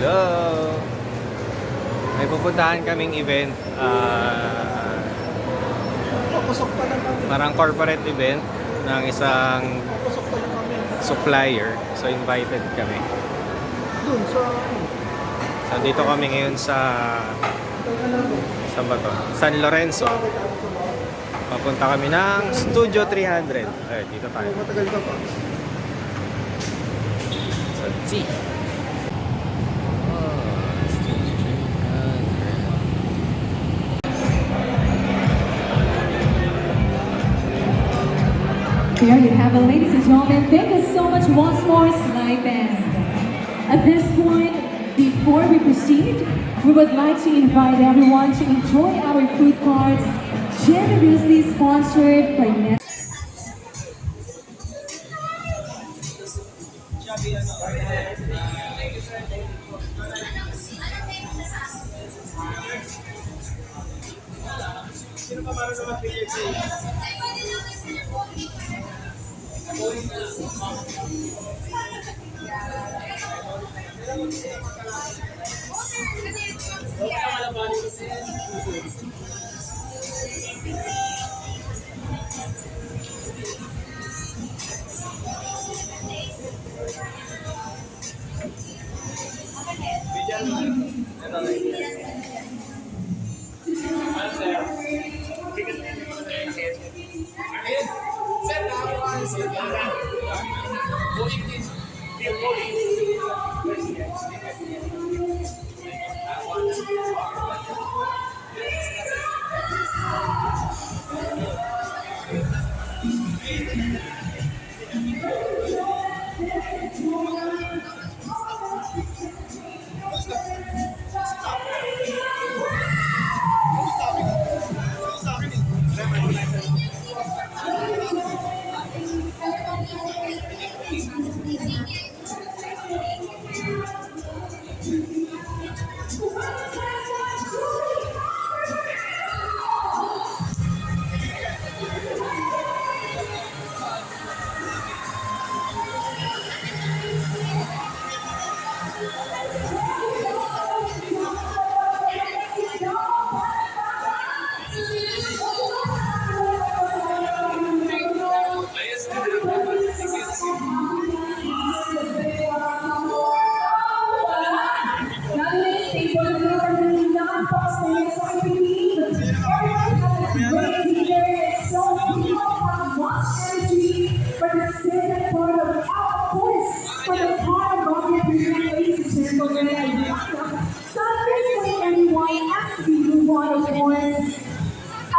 Hello! May pupuntahan kaming event. Parang corporate event ng isang supplier. So invited kami. So dito kami ngayon sa saan ba to? San Lorenzo. Papunta kami ng Studio 300. Ayun, dito tayo. Matagal ka pa. So, see. There you have it, ladies and gentlemen. Thank you so much once more, Slide Band. At this point, before we proceed, we would like to invite everyone to enjoy our food carts, generously sponsored by Net. Sino pa para sa mag-billiard sa iyo?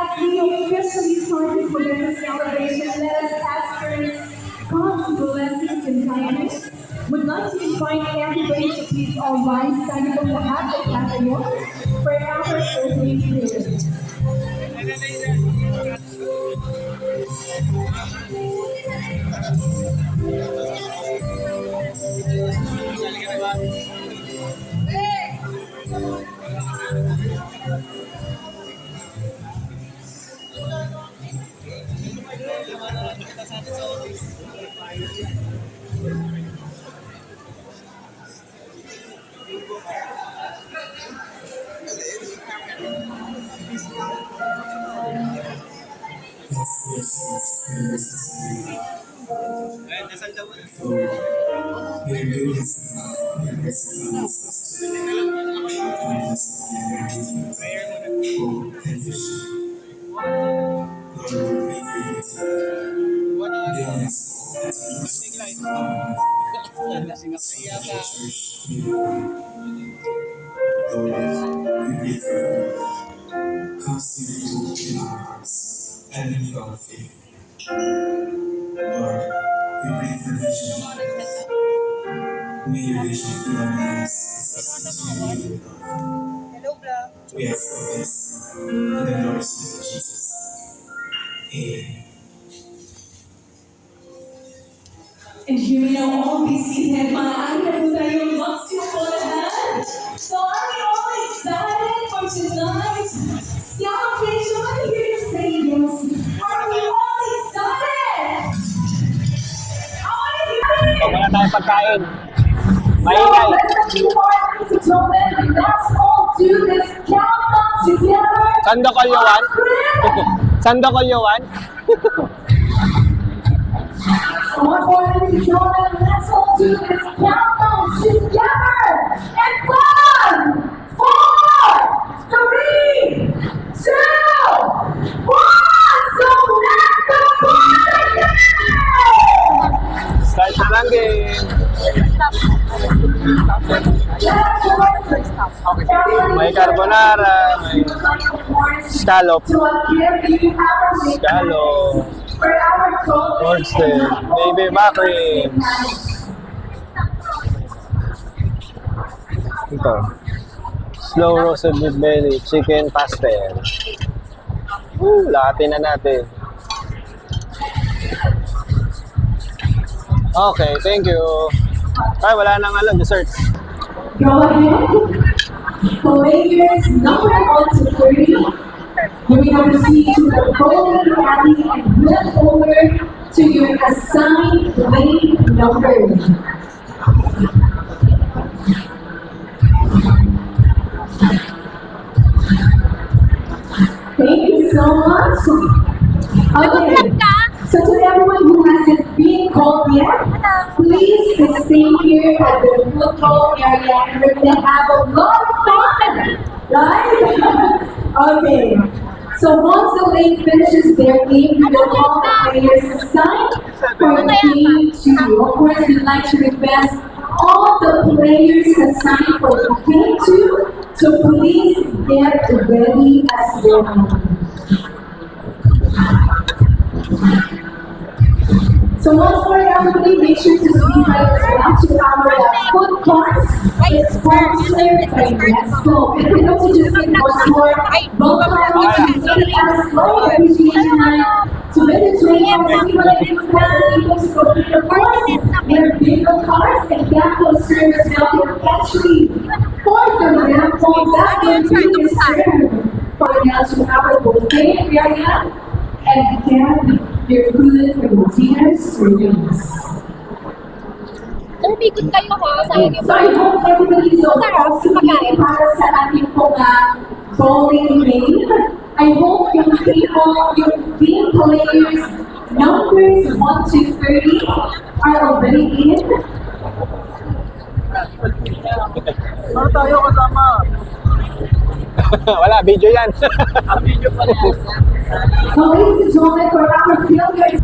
As we officially start this religious celebration, let us ask for God's blessings and guidance. Would like to invite everybody to please all rise, tayo po lahat ay tatayo for our opening prayer. And in our faith. Lord, we pray for vision. May your vision fill our lives as we see you, Lord. We ask for this in the Lord's name of Jesus. Amen. And you may now all be seated. Maaari na po tayong magsimulahan. So are we all excited for tonight's celebration here to say yes? Are we all excited? I want to hear it! Wala tayong pagkain. So, Maingay. let's Sandokolyowan? Sandokolyowan? Once more, ladies and gentlemen, let's all do this countdown together. And 5, 4, 3, 2, 1. So let the party begin! Start na lang game. May carbonara, may scallop, scallop, oyster, baby back ribs. Ito. Slow roasted with belly, chicken pastel. Lahatin na natin. Okay, thank you. Ay, wala nang desserts. Go ahead. Players number 1 to 30. You will proceed to the bowling alley and flip over to your assigned lane number. Thank you so much. Okay. So to everyone who hasn't been called yet, please stay here at the football area and we're gonna have a lot of fun, right? Okay. So once the league finishes their game, we will call the players assigned for game 2. Of course, we'd like to request all the players assigned for game 2 to please get ready as well. So once more, everybody, make sure to see right as well to our food courts. It's sponsored by Nesco. If you know to just get once more, welcome to the Nesco Appreciation Night. To visit 20 hours, we want to give people to go to the course, their vehicle cars, and Gapco service welcome entry for the Gapco that will be served for now to our buffet area and get your food for the dinner service. Sir, bikot kayo ha. Sayang yung So I hope everybody is also para sa ating pong bowling game. I hope yung people, yung team players, numbers 1 to 30 are already in. Ano tayo kasama? Wala, video yan. Video pa rin. So ladies and gentlemen, for our failures,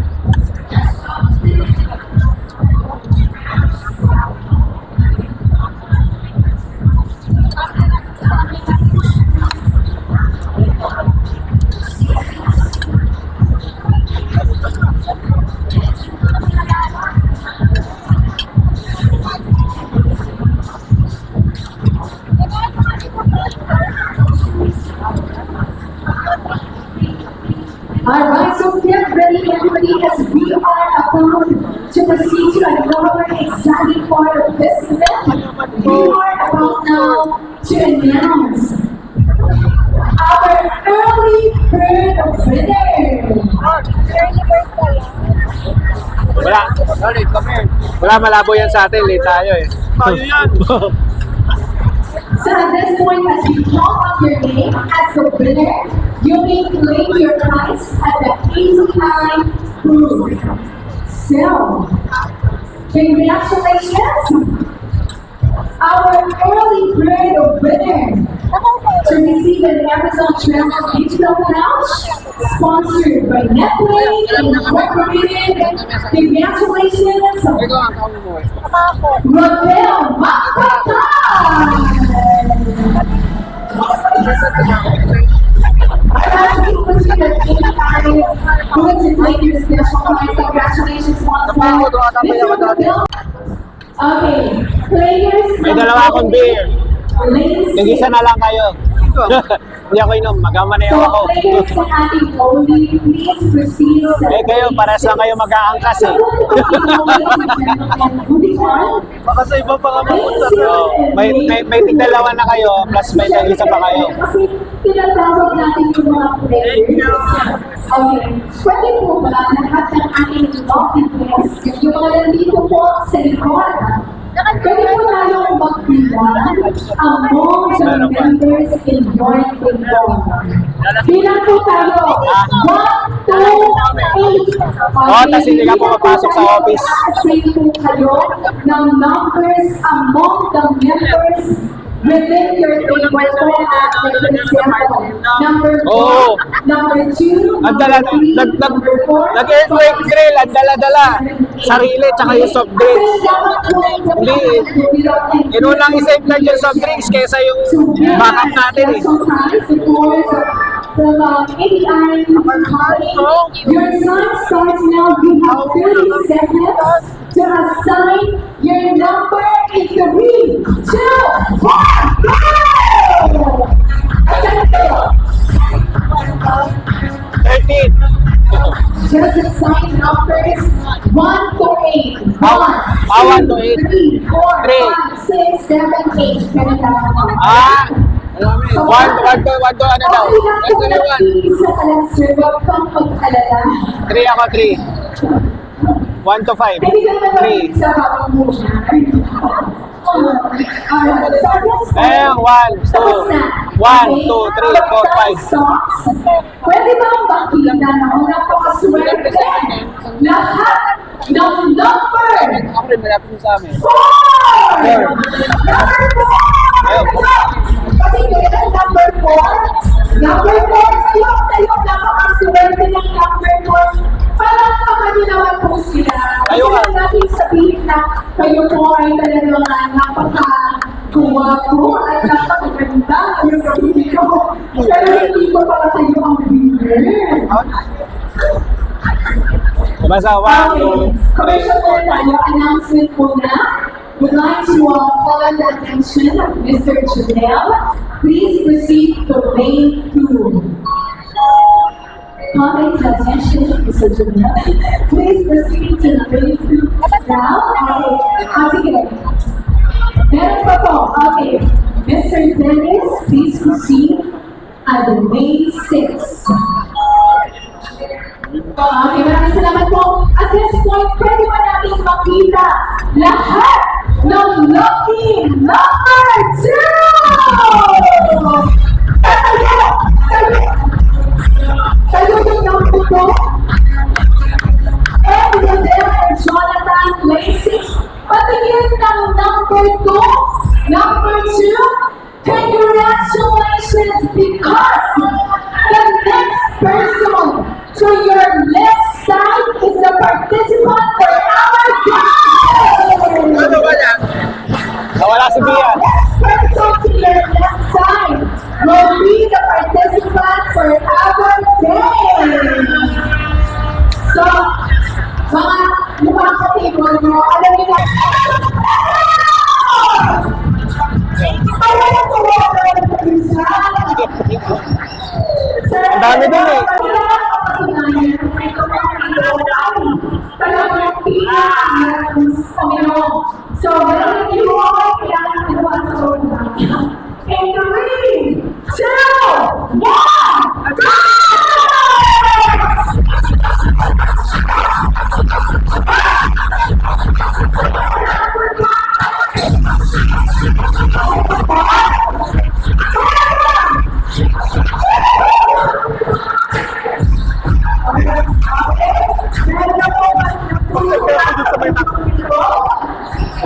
alright, so get ready, everybody, as we are about to proceed to another exciting part of this event. We are about now to announce our early bird winner. Wala. Sorry, come here. Wala, malabo yan sa atin. Late tayo eh. Tayo yan. So at this point, as we call out your name as the winner, you may claim your prize at the 89 booth. So, congratulations! Our early bird winner to receive an Amazon Travel Digital Pouch, sponsored by Netplay Incorporated. Congratulations, Rodel Macapal! Congratulations once more. Mr. Rodel. Okay, players. May dalawa akong beer. Ladies. Nag-isa na lang kayo. Hindi ako inom. Magamaneho So, ako. players sa ating bowling, please proceed sa... Eh kayo, pares lang kayo mag-aangkas eh. Baka sa iba pa ka mapunta. So, may tigdalawa na kayo, plus may nag-isa pa kayo. Kasi tinatawag natin yung mga players. Okay. Pwede po ba lahat ng ating lucky players, yung mga nandito po sa likod, Pwede po tayong magbilang among the members in joint control. Bilang po tayo, 1, 2, 8. tas hindi ka pumapasok sa office. Say po kayo ng numbers among the members within your table po at the example. Number 1, Oo. number 2, Ang dala, number 4, nag-earthquake drill, ang dala-dala. Sarili, tsaka yung soft drinks. Hindi eh. Inulang isave lang yung soft drinks kaysa yung backup natin eh. Your time starts now. You have 30 seconds to assign your number in 3, 2, 1, go! 13. Just assign numbers 1 to 8. 1, 1 to 8. 3, 4, 3. 5, 6, 7, 8. Ganun lang. Ah! 1 to ano daw? Okay lang Ito po na 1. isa ka lang, sir. Huwag kang mag-alala. 3 ako, 3. 1 to 5. Kaibigan ka 3. naman sa habang muna. Eh, 1, 2. 1, 2, 3, 4, 5. Pwede ba ang makita na kung napakaswerte lahat ng number? Ako rin, malapit mo sa amin. 4! Number 4! Pati kayo number 4? Number 4 kayo napakaswerte ng number 4. Parang pakano naman po sila. Kasi Kayo nga. natin sabihin na kayo po ay talagang napaka-guwapo at napakaganda yung kapitiko. Pero hindi po pala kayo ang winner. Basta 1, Okay, 2, commercial po tayo. Announcement po na. Would like to call the attention of Mr. Janelle. Please proceed to lane 2. Calling the attention of Mr. Janelle. Please proceed to lane 2 now. Sige. Meron pa po. Okay. Mr. Dennis, please proceed at lane 6. Okay, maraming salamat po. At this point, pwede ba natin makita lahat ng lucky number 2! Kayo yung number 2? And Rodel and Jonathan Lacey, patingin ng number 2, number 2, congratulations because the next person to your left side is the participant for our game! Ano ba yan? Nawala si Bia. Next person to your left side will be the participant for our game! So, mga lumang ka-table nyo, alam niyo na, Ang dami dun eh. So, meron you all kailangan nagawa sa una. In 3, 2, 1, go!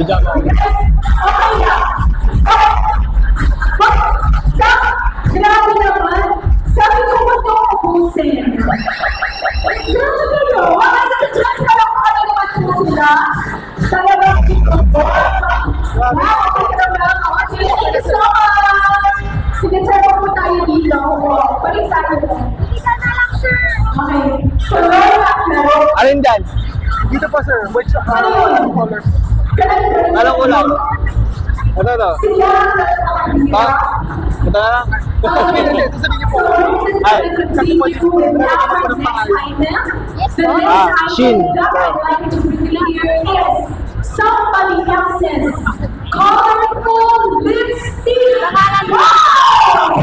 Diyan ako. Grabe naman. Sabi ko ba ito ubusin? Grabe kayo. Wala na chance ka lang ano naman po sila. Talagang ito po. Wow, thank you so much. Sige, sir, po tayo dito. Balik tayo. Okay. Tuloy na. Alin dyan? Dito pa sir, which Ano yun? color? Anong ulam? Ito. Sila. Ha? Ito na lang. Sasabihin niyo po. Shin. Somebody else's colorful lipstick. Wow!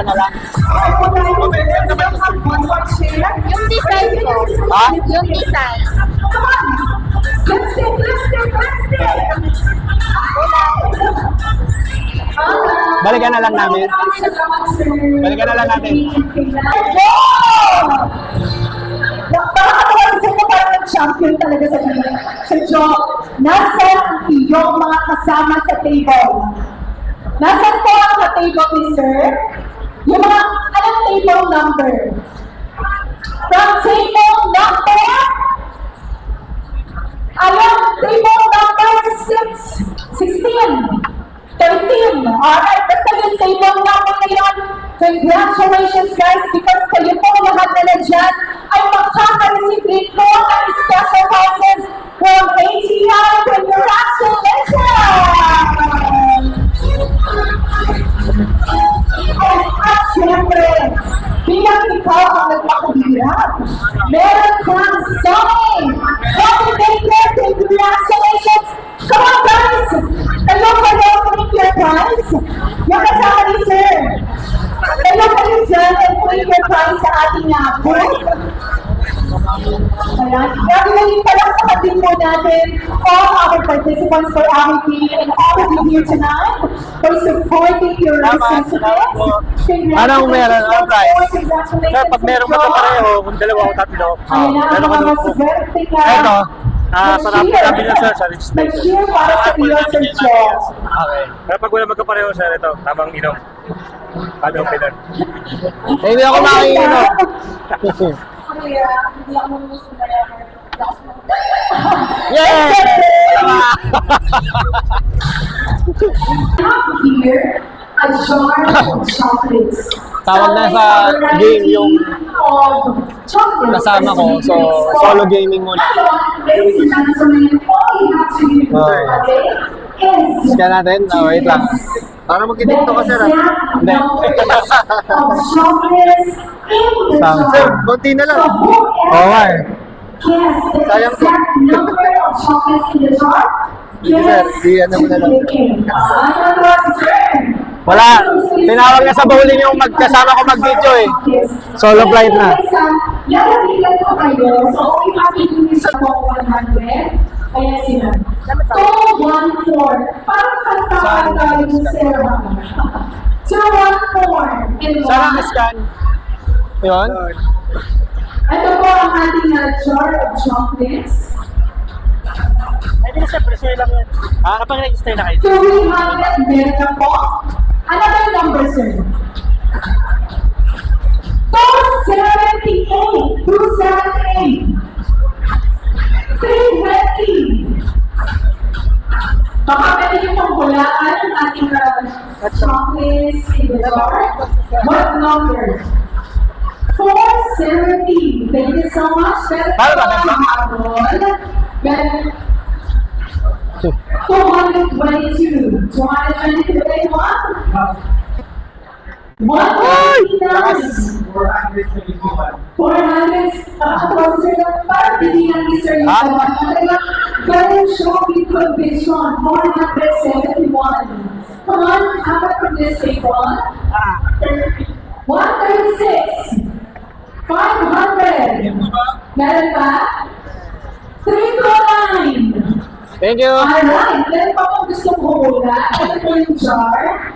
na lang. Yung design ko. Ha? Yung design. Balikan na lang namin. Balikan na lang natin. Champion talaga sa job. Nasaan ang iyong mga kasama sa table? Nasaan po ang table ni sir? Yung mga, anong table number? From table number? Alam, table number 6, 16, 13. Alright, basta yung table number na yun. Congratulations guys, because kayo po lahat na nandyan ay makaka-receive din po ng special prizes from ATI. Congratulations! At syempre, bilang ikaw ang nagpakahirap, meron kang Sony! Happy Baker, congratulations! Come on guys! Kayo ba daw click your prize? Yung kasama ni sir! Kayo kayo dyan and click your prize sa ating booth. Ayan. Gagawin palakpakan din po natin all our participants for our team and all of you here tonight for supporting your resources. Anong meron? Anong prize? Congratulations. Sir, pag merong magkapareho, kung dalawa o tatlo, Ayan na, meron ang ka mga doon po. swerte ka. Ito. Sarap sabi niya sir sa registration. Mag-cheer para sa iyo, Sir Joe. Okay. Pero pag wala magkapareho sir, ito, tamang inom. Kami ang pinan. Eh, hindi ako makikinom. Kaya, hindi ako gusto na Yeah! here a jar of chocolates. Tawag na sa game yung kasama ko. So, solo gaming muna. Ladies and gentlemen, all you have to do, okay, is Scan natin? Oh, wait lang. Para magkitinto ka sir. Hindi. of chocolates in the Sounds jar. Konti na lang. So whoever Oo nga eh. guess the Sayang po. exact number of chocolates in the jar, Sir, di ano mo na lang. Wala. Tinawag na sa bowling yung magkasama ko mag-video eh. Solo flight na. Lalapitan ko kayo. So, all you have to do is po 100. Kaya sila. 214. Parang kantahan tayo ng Sarah. 214. And Saan ang scan? Yun? ito po ang ating jar of chocolates. Hindi na sir, preso lang yan. Kapag-register na kayo. 200 meron na po. Ano ba yung number, sir? 278. 278. 320. Baka pwede yung panghulaan ng ating chocolates in the jar. What number? 470. Thank you so much. Paano ba? Meron 222. 222 day one. 149. 400. Parang binihan ni Sir yung Ganun siya with condition. 471. Come on, how about from this table? 136. 500. Meron ba? 329. Thank you. Alright, meron pa kung gustong humula. Ano po yung jar?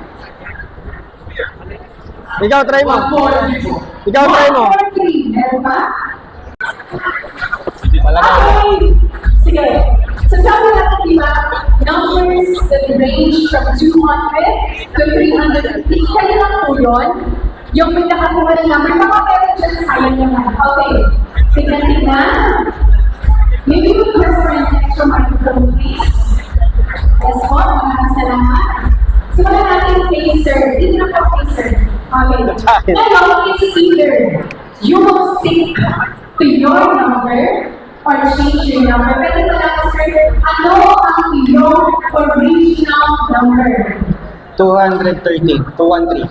Ikaw, try mo. 143. Ikaw, try mo. 143. Meron ba? Talaga. Okay. Sige. So sabi natin, di ba, numbers that range from 200 to 350. Kaya lang po yun. Yung may nakakuha ng number, baka meron dyan sayang naman. Okay. Tignan. Maybe we press for an extra microphone, please. Yes po, maraming salamat. Simulan natin kay sir. Dito na po kay sir. Okay. Ngayon, it's either you will stick to your number or change your number. Pwede ko lang, sir, ano ang iyong original number? 213. 213.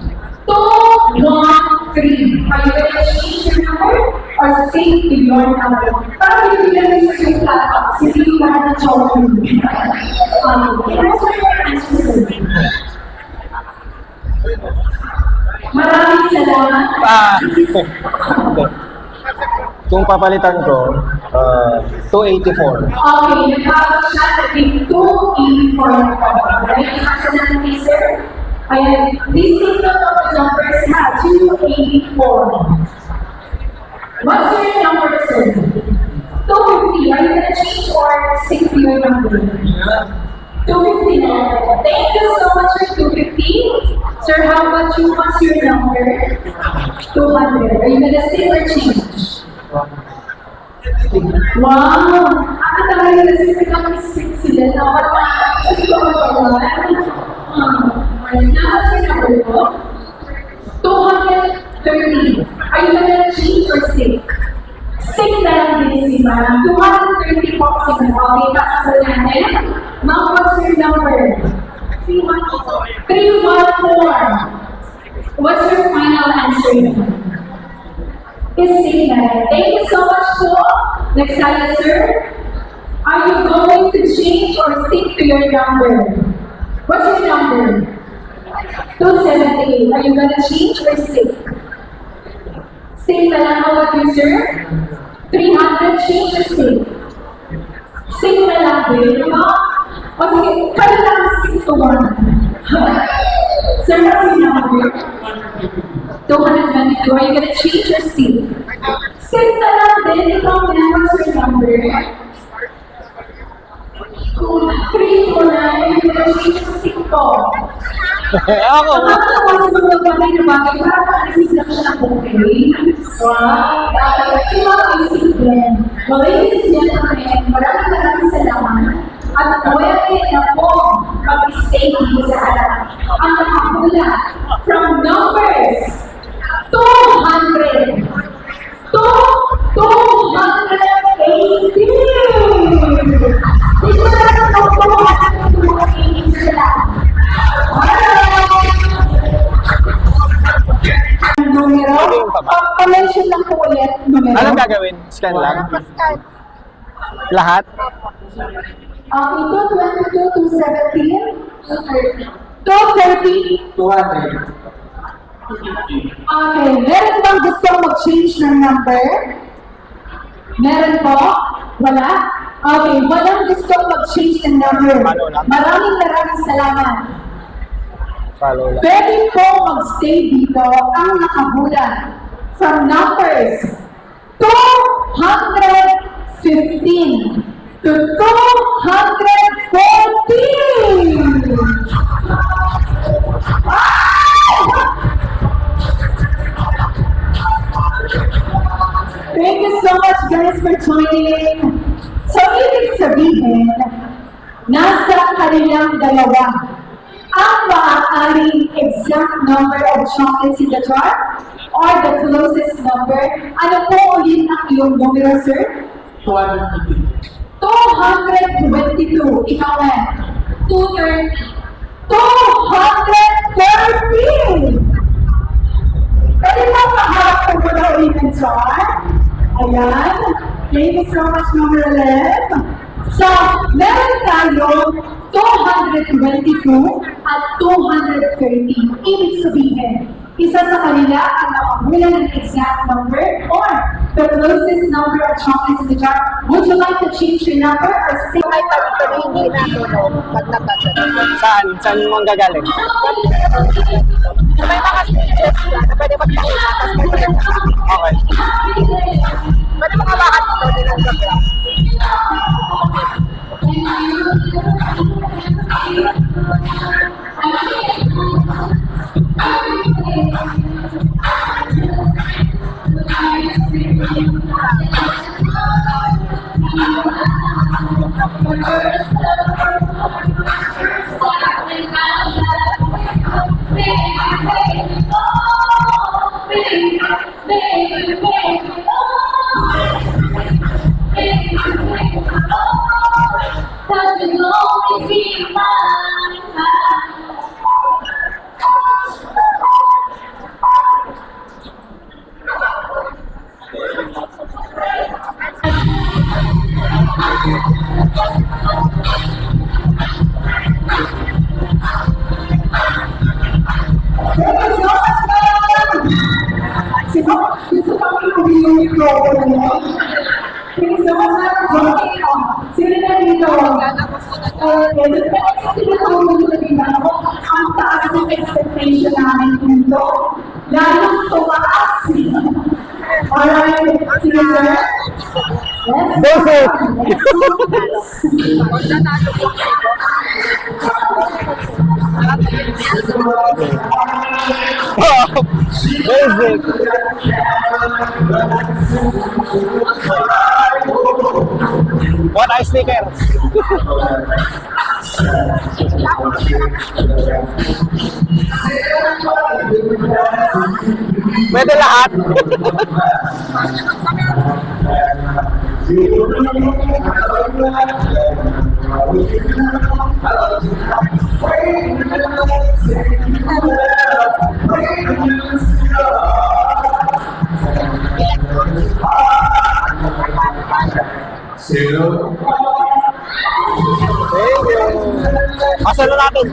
213. Are you going to change your number or stick to your number? Para bibigyan mo sa yung laptop, hindi yung lahat ng chocolate. Answer your answer, sir. Maraming salamat. Kung papalitan ko, 284. Okay, nagkakaroon siya naging 284 na po. Right? Kasi natin, sir. Ayan, this single of the numbers have 284. What's your number, sir? 250. Are you gonna change or stick to your number? 250 na. Thank you so much for 250. Sir, how about you? What's your number? 200. Are you gonna stick or change? Wow! Ako talaga na siya kami sila na wala. What's your number po? 230. Are you gonna change or stick? Stick na lang din si Ma'am. 230 po si Ma'am. Okay, pakasal natin. Ma'am, what's your number? 314. What's your final answer naman? Is stick na lang. Thank you so much po. Next time, sir. Are you going to change or stick to your number? What's your number? 278. Are you gonna change or stick? Stick na lang. How about you, sir? 300, change or stick? Stick na lang din, no? O sige, kaya lang stick to 1. Sir, what's your number? 222. Are you gonna change or stick? Stick na lang din. Ikaw na, what's your number? 3 ko na. Are you gonna change or stick to? Ako! Nakakatawa sa mga bagay na bagay, para pa-assist lang siya ng okay. Wow! Yung mga isip din. Mga ladies and gentlemen, maraming salamat. At pwede na po mag-stay dito sa harap. Ang nakahula from numbers 200 to 280. Dito na lang ang 280 sila. Numero? Pa-mention lang po ulit. Numero? Anong gagawin? Scan lang? Lahat? Ito, 22 to 17. 230. 200. Okay, meron bang gustong mag-change ng number? Meron po? Wala? Okay, walang gustong mag-change ng number. Maraming salamat. Follow lang. Pwede po mag-stay dito ang nakahula from numbers 215 to 214. Thank you so much guys for joining. So, ibig sabihin, nasa kanilang dalawa ang maaaring exact number of chocolates in the jar or the closest number. Ano po ulit ang iyong numero, sir? 222. Ikaw na. 230. 230! Pwede ba maharap ko muna ulit ng jar? Ayan. Thank you so much, number 11. So, meron tayong 222 at 230. Ibig sabihin, isa sa kanila ang nakahula ng exact number or the closest number of chocolates in the jar. Would you like to change your number or stay? Ay, pag hindi natulog, pag nabasa. Saan? Saan mo ang gagaling? May mga stages na pwede magpakita. Okay. Pwede mga bakit ito din ang gabla. yung microphone mo. Thank you so much, Johnny. Sino na dito? Tinatawag ko din ako, ang taas ng expectation namin dito. Lalong tumaas. Alright, sige sir. Basic! Wow! Basic! What ice sticker? Pwede lahat. Zero. Thank you. Pasalo natin.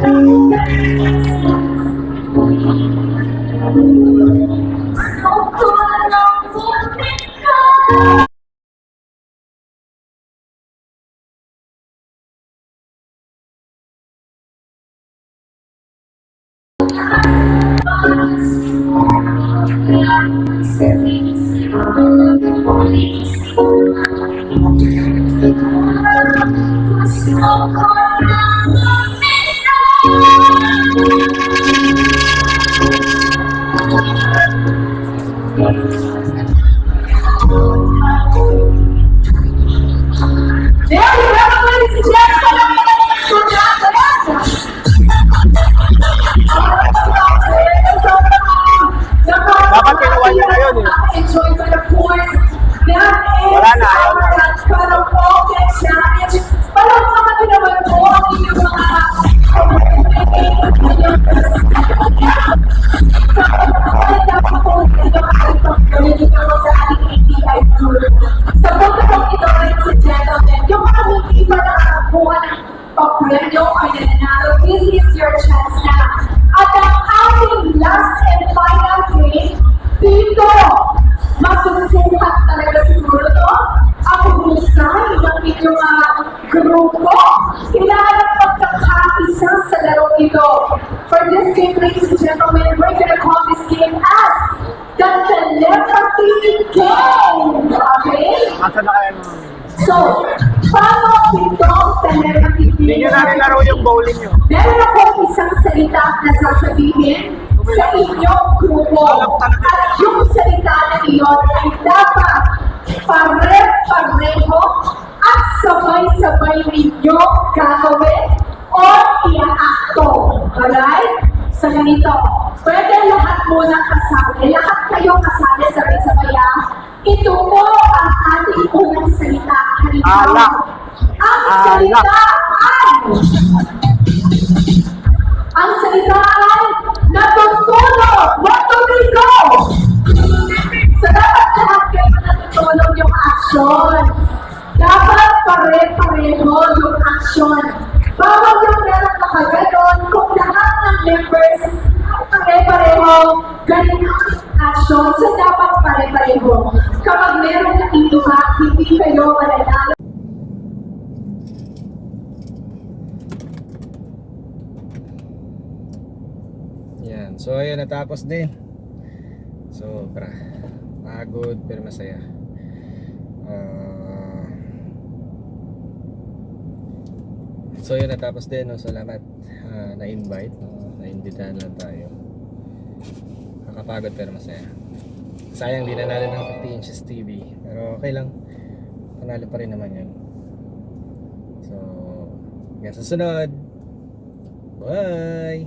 There you go, ladies and gentlemen. Dapat kinuha niya na yun, eh. Enjoy, but of course, that is Wala na, ayaw na. our karaoke challenge. Palakpakan niyo naman po ang inyong mga sa pagkakong ito, ladies and gentlemen, yung mga hindi pa nakakuha ng papremyo or nananalo, this is your chance na. At ang ating last and final game, dito, masusukat talaga siguro to, ang husay ng inyong grupo. Kailangan pagkakaisa sa laro ito. For this game, ladies and gentlemen, we're gonna call this game as the telepathy game. Okay? Asa na kayo? So, paano itong telepathy Hindi nyo game? natin laro yung bowling nyo. Meron akong isang salita na sasabihin sa inyong grupo. At yung salita na iyon ay dapat pare-pareho at sabay-sabay ninyo gagawin o i-acto. Alright? Sa ganito, pwede lahat muna kasali. Lahat kayo kasali sabay-sabay. Ito po ang ating unang salita. Halimbawa, Alak. ang salita ay natutulog! Maturigo! So, dapat lahat kayo natutulog yung action. Dapat pare-pareho yung action. Bawal yung meron makaganon kung lahat ng members pare-pareho, ganun ang action. So, dapat pare-pareho. Kapag meron na inuha, hindi kayo mananalo. Yan. So, ayun, natapos din. Sobra. Pagod, pero masaya. So, yun, natapos din. No? Salamat. Na-invite. Na-invitahan lang tayo. Nakakapagod, pero masaya. Sayang, di nanalo ng 50 inches TV. Pero okay lang. Panalo pa rin naman yun. So, hanggang sa sunod. Bye!